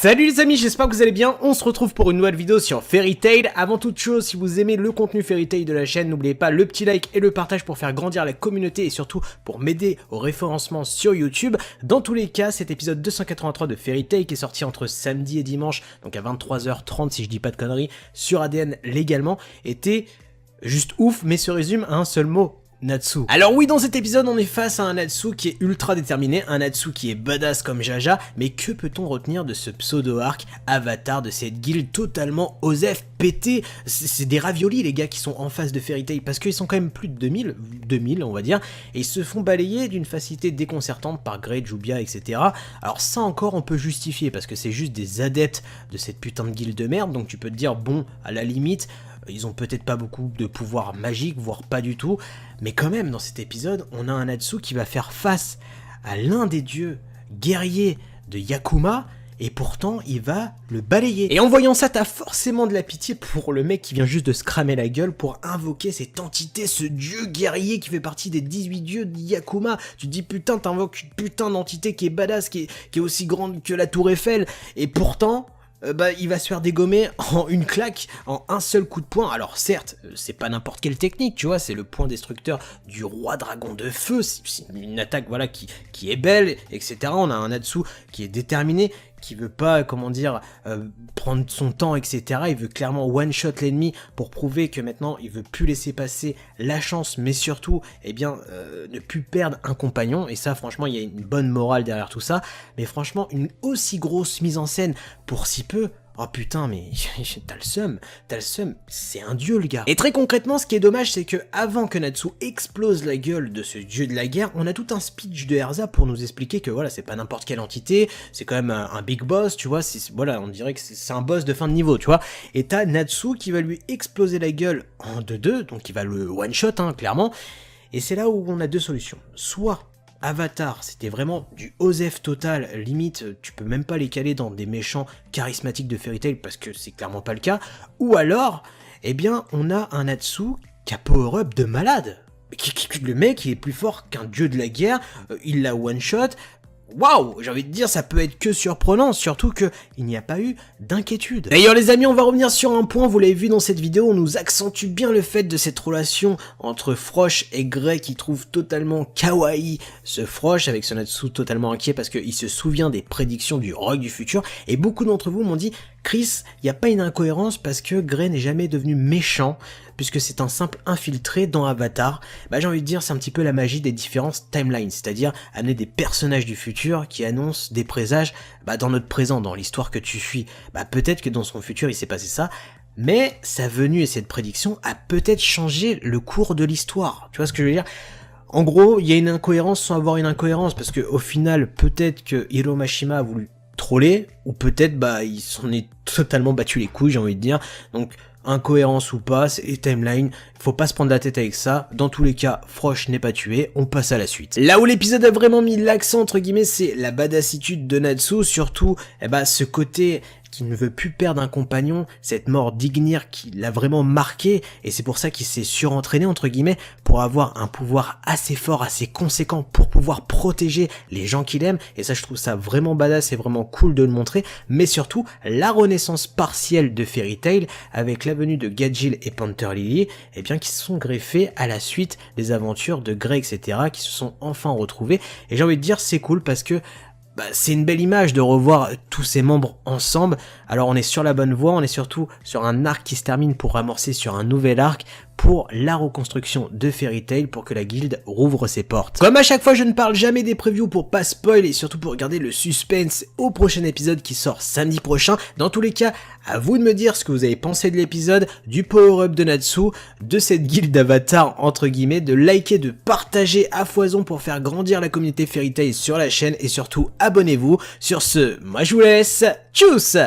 Salut les amis, j'espère que vous allez bien, on se retrouve pour une nouvelle vidéo sur Fairy Tail. Avant toute chose, si vous aimez le contenu Fairy Tail de la chaîne, n'oubliez pas le petit like et le partage pour faire grandir la communauté et surtout pour m'aider au référencement sur YouTube. Dans tous les cas, cet épisode 283 de Fairy Tail qui est sorti entre samedi et dimanche, donc à 23h30 si je dis pas de conneries, sur ADN légalement, était juste ouf, mais se résume à un seul mot. Natsu. Alors oui, dans cet épisode, on est face à un Natsu qui est ultra déterminé, un Natsu qui est badass comme Jaja, mais que peut-on retenir de ce pseudo-arc avatar de cette guilde totalement osef, pété? C'est des raviolis les gars qui sont en face de Fairy Tail, parce qu'ils sont quand même plus de 2000 on va dire, et ils se font balayer d'une facilité déconcertante par Grey, Jubia, etc. Alors ça encore on peut justifier, parce que c'est juste des adeptes de cette putain de guilde de merde, donc tu peux te dire bon, à la limite, ils ont peut-être pas beaucoup de pouvoir magique, voire pas du tout, mais quand même dans cet épisode, on a un Natsu qui va faire face à l'un des dieux guerriers de Yakuma, et pourtant il va le balayer. Et en voyant ça, t'as forcément de la pitié pour le mec qui vient juste de se cramer la gueule pour invoquer cette entité, ce dieu guerrier qui fait partie des 18 dieux de Yakuma. Tu te dis putain, t'invoques une putain d'entité qui est badass, qui est aussi grande que la tour Eiffel, et pourtant... il va se faire dégommer en une claque, en un seul coup de poing. Alors certes, c'est pas n'importe quelle technique, tu vois, c'est le point destructeur du roi dragon de feu, c'est une attaque voilà qui est belle, etc. On a un Natsu qui est déterminé, qui veut pas, comment dire, prendre son temps, etc. Il veut clairement one-shot l'ennemi pour prouver que maintenant il veut plus laisser passer la chance, mais surtout, eh bien, ne plus perdre un compagnon. Et ça, franchement, il y a une bonne morale derrière tout ça. Mais franchement, une aussi grosse mise en scène pour si peu... Oh putain, mais t'as le seum, c'est un dieu le gars. Et très concrètement, ce qui est dommage, c'est que avant que Natsu explose la gueule de ce dieu de la guerre, on a tout un speech de Erza pour nous expliquer que voilà, c'est pas n'importe quelle entité, c'est quand même un big boss, tu vois, voilà, on dirait que c'est un boss de fin de niveau, tu vois. Et t'as Natsu qui va lui exploser la gueule en 2-2, donc il va le one shot, hein, clairement. Et c'est là où on a deux solutions. Soit Avatar, c'était vraiment du osef total, limite tu peux même pas les caler dans des méchants charismatiques de Fairy Tail parce que c'est clairement pas le cas, ou alors, eh bien on a un Natsu qui a power up de malade. Le mec il est plus fort qu'un dieu de la guerre, il l'a one shot. Waouh, j'ai envie de dire, ça peut être que surprenant, surtout que il n'y a pas eu d'inquiétude. D'ailleurs les amis, on va revenir sur un point, vous l'avez vu dans cette vidéo, on nous accentue bien le fait de cette relation entre Frosh et Grey qui trouve totalement kawaii ce Frosh avec son Natsu totalement inquiet parce qu'il se souvient des prédictions du rock du futur, et beaucoup d'entre vous m'ont dit Chris, il n'y a pas une incohérence parce que Grey n'est jamais devenu méchant, puisque c'est un simple infiltré dans Avatar. Bah j'ai envie de dire, c'est un petit peu la magie des différentes timelines, c'est-à-dire amener des personnages du futur qui annoncent des présages dans notre présent, dans l'histoire que tu suis. Bah peut-être que dans son futur il s'est passé ça, mais sa venue et cette prédiction a peut-être changé le cours de l'histoire. Tu vois ce que je veux dire ? En gros, il y a une incohérence sans avoir une incohérence, parce que au final, peut-être que Hiro Mashima a voulu troller, ou peut-être il s'en est totalement battu les couilles, j'ai envie de dire. Donc incohérence ou pas, c'est timeline, faut pas se prendre la tête avec ça. Dans tous les cas, Frosh n'est pas tué, on passe à la suite. Là où l'épisode a vraiment mis l'accent entre guillemets, c'est la badassitude de Natsu, surtout ce côté qui ne veut plus perdre un compagnon, cette mort d'Ignir qui l'a vraiment marqué, et c'est pour ça qu'il s'est surentraîné entre guillemets pour avoir un pouvoir assez fort, assez conséquent pour pouvoir protéger les gens qu'il aime, et ça je trouve ça vraiment badass et vraiment cool de le montrer, mais surtout la renaissance partielle de Fairy Tail avec la venue de Gajeel et Panther Lily, et bien qui se sont greffés à la suite des aventures de Grey, etc., qui se sont enfin retrouvés, et j'ai envie de dire c'est cool parce que c'est une belle image de revoir tous ces membres ensemble. Alors on est sur la bonne voie, on est surtout sur un arc qui se termine pour amorcer sur un nouvel arc pour la reconstruction de Fairy Tail, pour que la guilde rouvre ses portes. Comme à chaque fois, je ne parle jamais des previews pour pas spoil et surtout pour garder le suspense au prochain épisode qui sort samedi prochain. Dans tous les cas, à vous de me dire ce que vous avez pensé de l'épisode, du power-up de Natsu, de cette guilde d'Avatar entre guillemets, de liker, de partager à foison pour faire grandir la communauté Fairy Tail sur la chaîne, et surtout abonnez-vous. Sur ce, moi je vous laisse, tchuss!